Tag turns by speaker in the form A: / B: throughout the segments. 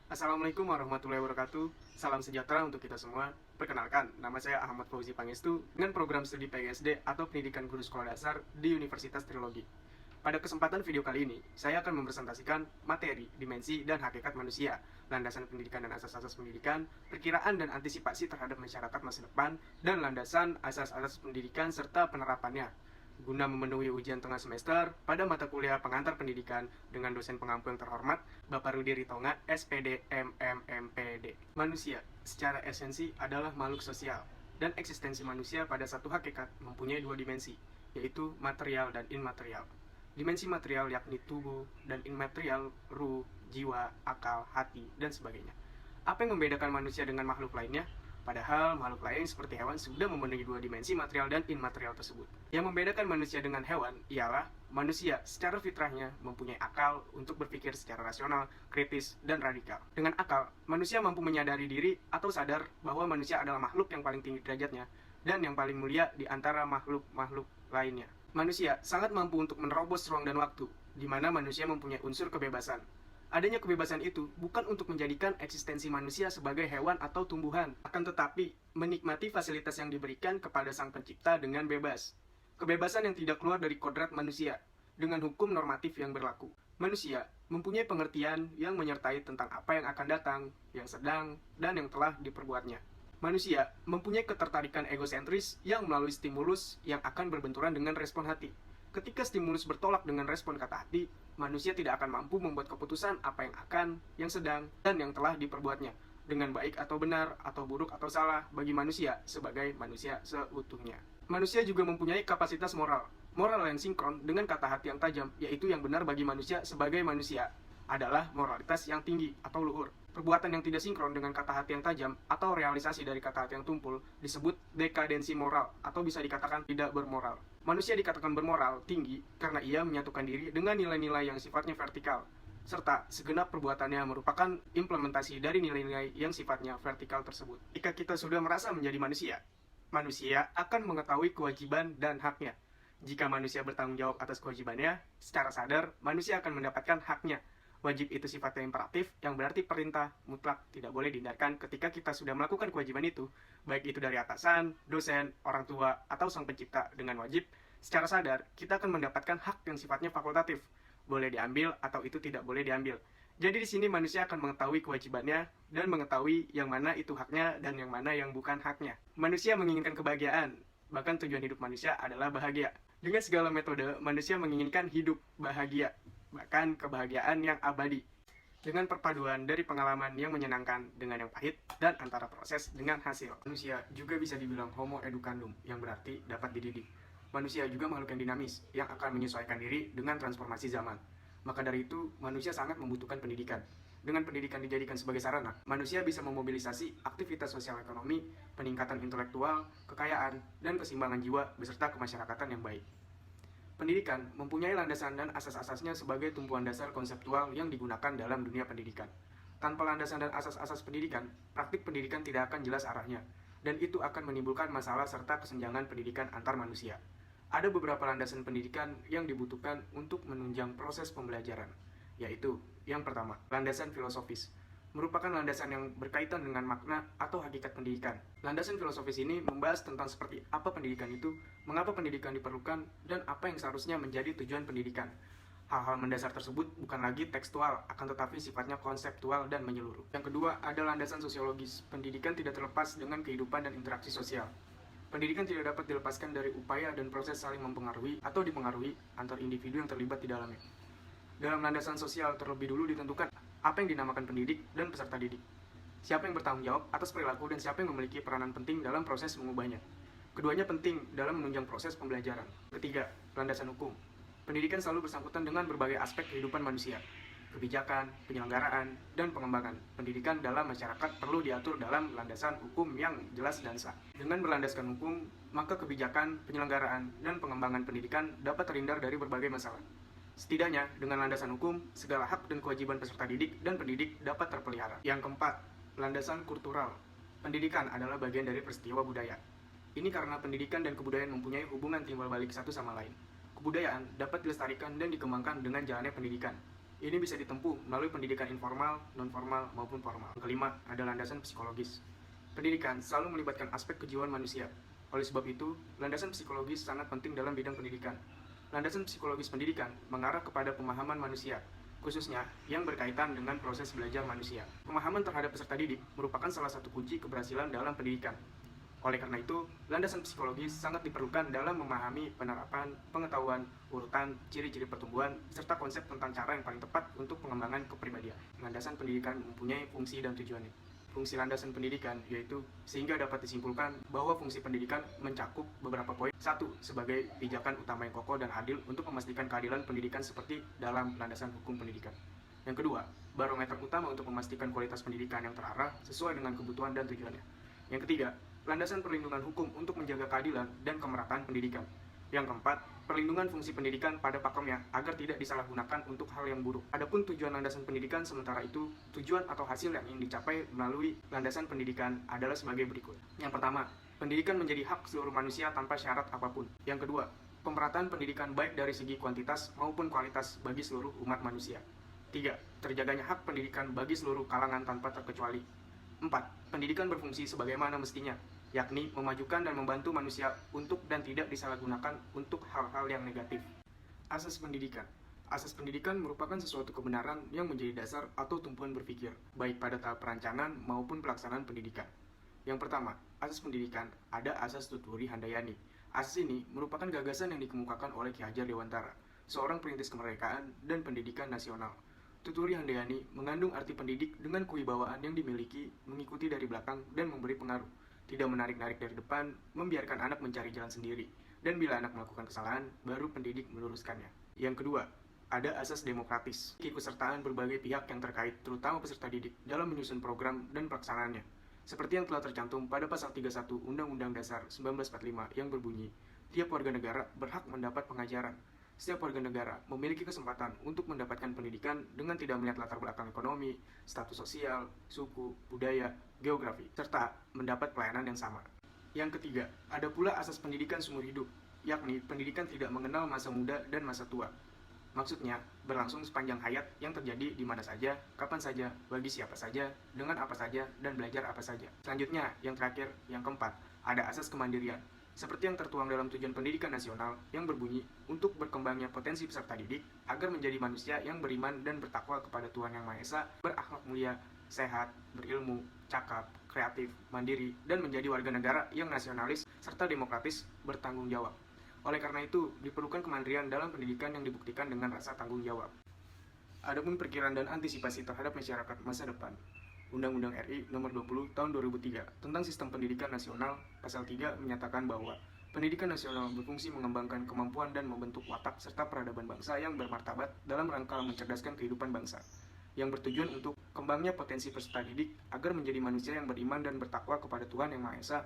A: Assalamualaikum warahmatullahi wabarakatuh. Salam sejahtera untuk kita semua. Perkenalkan, nama saya Ahmad Fauzi Pangestu dengan program studi PGSD atau Pendidikan Guru Sekolah Dasar di Universitas Trilogi. Pada kesempatan video kali ini, saya akan mempresentasikan materi, dimensi, dan hakikat manusia, landasan pendidikan dan asas-asas pendidikan, perkiraan dan antisipasi terhadap masyarakat masa depan, dan landasan asas-asas pendidikan serta penerapannya, guna memenuhi ujian tengah semester pada mata kuliah pengantar pendidikan dengan dosen pengampu yang terhormat, Bapak Rudi Ritonga, SPD, MMMPD. Manusia, secara esensi, adalah makhluk sosial, dan eksistensi manusia pada satu hakikat mempunyai dua dimensi, yaitu material dan immaterial. Dimensi material yakni tubuh, dan immaterial, ruh, jiwa, akal, hati, dan sebagainya. Apa yang membedakan manusia dengan makhluk lainnya? Padahal makhluk lain seperti hewan sudah memenuhi dua dimensi material dan immaterial tersebut. Yang membedakan manusia dengan hewan ialah manusia secara fitrahnya mempunyai akal untuk berpikir secara rasional, kritis, dan radikal. Dengan akal, manusia mampu menyadari diri atau sadar bahwa manusia adalah makhluk yang paling tinggi derajatnya dan yang paling mulia di antara makhluk-makhluk lainnya. Manusia sangat mampu untuk menerobos ruang dan waktu, di mana manusia mempunyai unsur kebebasan. Adanya kebebasan itu bukan untuk menjadikan eksistensi manusia sebagai hewan atau tumbuhan, akan tetapi menikmati fasilitas yang diberikan kepada Sang Pencipta dengan bebas. Kebebasan yang tidak keluar dari kodrat manusia, dengan hukum normatif yang berlaku. Manusia mempunyai pengertian yang menyertai tentang apa yang akan datang, yang sedang, dan yang telah diperbuatnya. Manusia mempunyai ketertarikan egosentris yang melalui stimulus yang akan berbenturan dengan respon hati. Ketika stimulus bertolak dengan respon kata hati, manusia tidak akan mampu membuat keputusan apa yang akan, yang sedang, dan yang telah diperbuatnya, dengan baik atau benar, atau buruk atau salah bagi manusia sebagai manusia seutuhnya. Manusia juga mempunyai kapasitas moral. Moral yang sinkron dengan kata hati yang tajam, yaitu yang benar bagi manusia sebagai manusia, adalah moralitas yang tinggi atau luhur. Perbuatan yang tidak sinkron dengan kata hati yang tajam atau realisasi dari kata hati yang tumpul disebut dekadensi moral atau bisa dikatakan tidak bermoral. Manusia dikatakan bermoral tinggi karena ia menyatukan diri dengan nilai-nilai yang sifatnya vertikal, serta segenap perbuatannya merupakan implementasi dari nilai-nilai yang sifatnya vertikal tersebut. Jika kita sudah merasa menjadi manusia, manusia akan mengetahui kewajiban dan haknya. Jika manusia bertanggung jawab atas kewajibannya, secara sadar manusia akan mendapatkan haknya. Wajib itu sifatnya imperatif, yang berarti perintah mutlak tidak boleh dihindarkan ketika kita sudah melakukan kewajiban itu, baik itu dari atasan, dosen, orang tua, atau Sang Pencipta. Dengan wajib, secara sadar, kita akan mendapatkan hak yang sifatnya fakultatif, boleh diambil atau itu tidak boleh diambil. Jadi di sini manusia akan mengetahui kewajibannya dan mengetahui yang mana itu haknya dan yang mana yang bukan haknya. Manusia menginginkan kebahagiaan, bahkan tujuan hidup manusia adalah bahagia. Dengan segala metode, manusia menginginkan hidup bahagia, bahkan kebahagiaan yang abadi, dengan perpaduan dari pengalaman yang menyenangkan dengan yang pahit dan antara proses dengan hasil. Manusia juga bisa dibilang homo educandum, yang berarti dapat dididik. Manusia juga makhluk yang dinamis, yang akan menyesuaikan diri dengan transformasi zaman. Maka dari itu, manusia sangat membutuhkan pendidikan. Dengan pendidikan dijadikan sebagai sarana, manusia bisa memobilisasi aktivitas sosial ekonomi, peningkatan intelektual, kekayaan, dan keseimbangan jiwa beserta kemasyarakatan yang baik. Pendidikan mempunyai landasan dan asas-asasnya sebagai tumpuan dasar konseptual yang digunakan dalam dunia pendidikan. Tanpa landasan dan asas-asas pendidikan, praktik pendidikan tidak akan jelas arahnya, dan itu akan menimbulkan masalah serta kesenjangan pendidikan antar manusia. Ada beberapa landasan pendidikan yang dibutuhkan untuk menunjang proses pembelajaran, yaitu yang pertama, landasan filosofis. Merupakan landasan yang berkaitan dengan makna atau hakikat pendidikan. Landasan filosofis ini membahas tentang seperti apa pendidikan itu, mengapa pendidikan diperlukan, dan apa yang seharusnya menjadi tujuan pendidikan. Hal-hal mendasar tersebut bukan lagi tekstual, akan tetapi sifatnya konseptual dan menyeluruh. Yang kedua, ada landasan sosiologis. Pendidikan tidak terlepas dengan kehidupan dan interaksi sosial. Pendidikan tidak dapat dilepaskan dari upaya dan proses saling mempengaruhi atau dipengaruhi antar individu yang terlibat di dalamnya. Dalam landasan sosial terlebih dulu ditentukan apa yang dinamakan pendidik dan peserta didik. Siapa yang bertanggung jawab atas perilaku dan siapa yang memiliki peranan penting dalam proses mengubahnya. Keduanya penting dalam menunjang proses pembelajaran. Ketiga, landasan hukum. Pendidikan selalu bersangkutan dengan berbagai aspek kehidupan manusia. Kebijakan, penyelenggaraan, dan pengembangan pendidikan dalam masyarakat perlu diatur dalam landasan hukum yang jelas dan sah. Dengan berlandaskan hukum, maka kebijakan, penyelenggaraan, dan pengembangan pendidikan dapat terhindar dari berbagai masalah. Setidaknya, dengan landasan hukum, segala hak dan kewajiban peserta didik dan pendidik dapat terpelihara. Yang keempat, landasan kultural. Pendidikan adalah bagian dari peristiwa budaya. Ini karena pendidikan dan kebudayaan mempunyai hubungan timbal balik satu sama lain. Kebudayaan dapat dilestarikan dan dikembangkan dengan jalannya pendidikan. Ini bisa ditempuh melalui pendidikan informal, non-formal, maupun formal. Yang kelima, ada landasan psikologis. Pendidikan selalu melibatkan aspek kejiwaan manusia. Oleh sebab itu, landasan psikologis sangat penting dalam bidang pendidikan. Landasan psikologis pendidikan mengarah kepada pemahaman manusia, khususnya yang berkaitan dengan proses belajar manusia. Pemahaman terhadap peserta didik merupakan salah satu kunci keberhasilan dalam pendidikan. Oleh karena itu, landasan psikologis sangat diperlukan dalam memahami penerapan, pengetahuan, urutan, ciri-ciri pertumbuhan, serta konsep tentang cara yang paling tepat untuk pengembangan kepribadian. Landasan pendidikan mempunyai fungsi dan tujuannya. Fungsi landasan pendidikan yaitu sehingga dapat disimpulkan bahwa fungsi pendidikan mencakup beberapa poin. Satu, sebagai pijakan utama yang kokoh dan adil untuk memastikan keadilan pendidikan seperti dalam landasan hukum pendidikan. Yang kedua, barometer utama untuk memastikan kualitas pendidikan yang terarah sesuai dengan kebutuhan dan tujuannya. Yang ketiga, landasan perlindungan hukum untuk menjaga keadilan dan kemerataan pendidikan. Yang keempat, perlindungan fungsi pendidikan pada pakemnya agar tidak disalahgunakan untuk hal yang buruk. Adapun tujuan landasan pendidikan sementara itu, tujuan atau hasil yang ingin dicapai melalui landasan pendidikan adalah sebagai berikut. Yang pertama, pendidikan menjadi hak seluruh manusia tanpa syarat apapun. Yang kedua, pemerataan pendidikan baik dari segi kuantitas maupun kualitas bagi seluruh umat manusia. 3. Terjaganya hak pendidikan bagi seluruh kalangan tanpa terkecuali. 4. Pendidikan berfungsi sebagaimana mestinya, yakni memajukan dan membantu manusia untuk dan tidak disalahgunakan untuk hal-hal yang negatif. Asas pendidikan. Asas pendidikan merupakan sesuatu kebenaran yang menjadi dasar atau tumpuan berpikir, baik pada tahap perencanaan maupun pelaksanaan pendidikan. Yang pertama, asas pendidikan ada asas Tuturi Handayani. Asas ini merupakan gagasan yang dikemukakan oleh Ki Hajar Dewantara, seorang perintis kemerdekaan dan pendidikan nasional. Tuturi Handayani mengandung arti pendidik dengan kewibawaan yang dimiliki, mengikuti dari belakang dan memberi pengaruh. Tidak menarik-narik dari depan, membiarkan anak mencari jalan sendiri, dan bila anak melakukan kesalahan, baru pendidik meluruskannya. Yang kedua, ada asas demokratis, keikutsertaan berbagai pihak yang terkait, terutama peserta didik, dalam menyusun program dan pelaksanaannya. Seperti yang telah tercantum pada pasal 31 Undang-Undang Dasar 1945 yang berbunyi, tiap warga negara berhak mendapat pengajaran. Setiap warga negara memiliki kesempatan untuk mendapatkan pendidikan dengan tidak melihat latar belakang ekonomi, status sosial, suku, budaya, geografi, serta mendapat pelayanan yang sama. Yang ketiga, ada pula asas pendidikan seumur hidup, yakni pendidikan tidak mengenal masa muda dan masa tua. Maksudnya, berlangsung sepanjang hayat yang terjadi di mana saja, kapan saja, bagi siapa saja, dengan apa saja, dan belajar apa saja. Selanjutnya, yang terakhir, yang keempat, ada asas kemandirian. Seperti yang tertuang dalam tujuan pendidikan nasional yang berbunyi untuk berkembangnya potensi peserta didik agar menjadi manusia yang beriman dan bertakwa kepada Tuhan Yang Maha Esa, berakhlak mulia, sehat, berilmu, cakap, kreatif, mandiri, dan menjadi warga negara yang nasionalis serta demokratis bertanggung jawab. Oleh karena itu, diperlukan kemandirian dalam pendidikan yang dibuktikan dengan rasa tanggung jawab. Adapun perkiraan dan antisipasi terhadap masyarakat masa depan. Undang-Undang RI Nomor 20 Tahun 2003 tentang Sistem Pendidikan Nasional, Pasal 3 menyatakan bahwa pendidikan nasional berfungsi mengembangkan kemampuan dan membentuk watak serta peradaban bangsa yang bermartabat dalam rangka mencerdaskan kehidupan bangsa, yang bertujuan untuk kembangnya potensi peserta didik agar menjadi manusia yang beriman dan bertakwa kepada Tuhan Yang Maha Esa,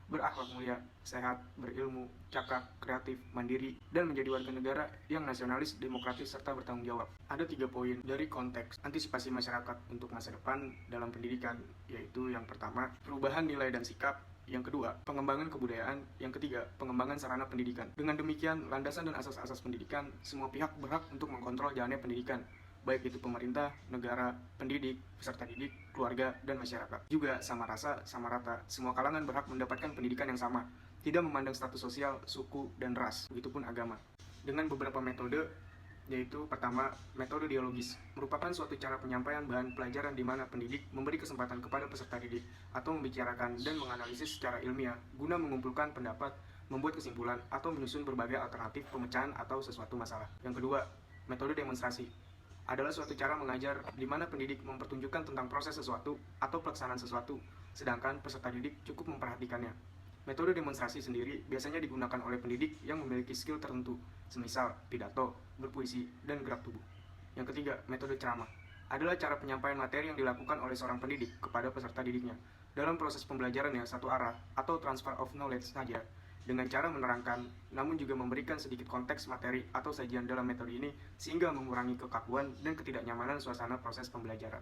A: berakhlak mulia, sehat, berilmu, cakap, kreatif, mandiri, dan menjadi warga negara yang nasionalis, demokratis, serta bertanggung jawab. Ada 3 poin dari konteks antisipasi masyarakat untuk masa depan dalam pendidikan, yaitu yang pertama, perubahan nilai dan sikap, yang kedua, pengembangan kebudayaan, yang ketiga, pengembangan sarana pendidikan. Dengan demikian, landasan dan asas-asas pendidikan, semua pihak berhak untuk mengontrol jalannya pendidikan, baik itu pemerintah, negara, pendidik, peserta didik, keluarga, dan masyarakat. Juga sama rasa, sama rata, semua kalangan berhak mendapatkan pendidikan yang sama, tidak memandang status sosial, suku, dan ras, begitupun agama. Dengan beberapa metode, yaitu pertama, metode dialogis, merupakan suatu cara penyampaian bahan pelajaran di mana pendidik memberi kesempatan kepada peserta didik atau membicarakan dan menganalisis secara ilmiah guna mengumpulkan pendapat, membuat kesimpulan, atau menyusun berbagai alternatif pemecahan atau sesuatu masalah. Yang kedua, metode demonstrasi adalah suatu cara mengajar di mana pendidik mempertunjukkan tentang proses sesuatu atau pelaksanaan sesuatu, sedangkan peserta didik cukup memperhatikannya. Metode demonstrasi sendiri biasanya digunakan oleh pendidik yang memiliki skill tertentu, semisal pidato, berpuisi, dan gerak tubuh. Yang ketiga, metode ceramah adalah cara penyampaian materi yang dilakukan oleh seorang pendidik kepada peserta didiknya dalam proses pembelajaran yang satu arah atau transfer of knowledge saja, dengan cara menerangkan, namun juga memberikan sedikit konteks materi atau sajian dalam metode ini sehingga mengurangi kekakuan dan ketidaknyamanan suasana proses pembelajaran.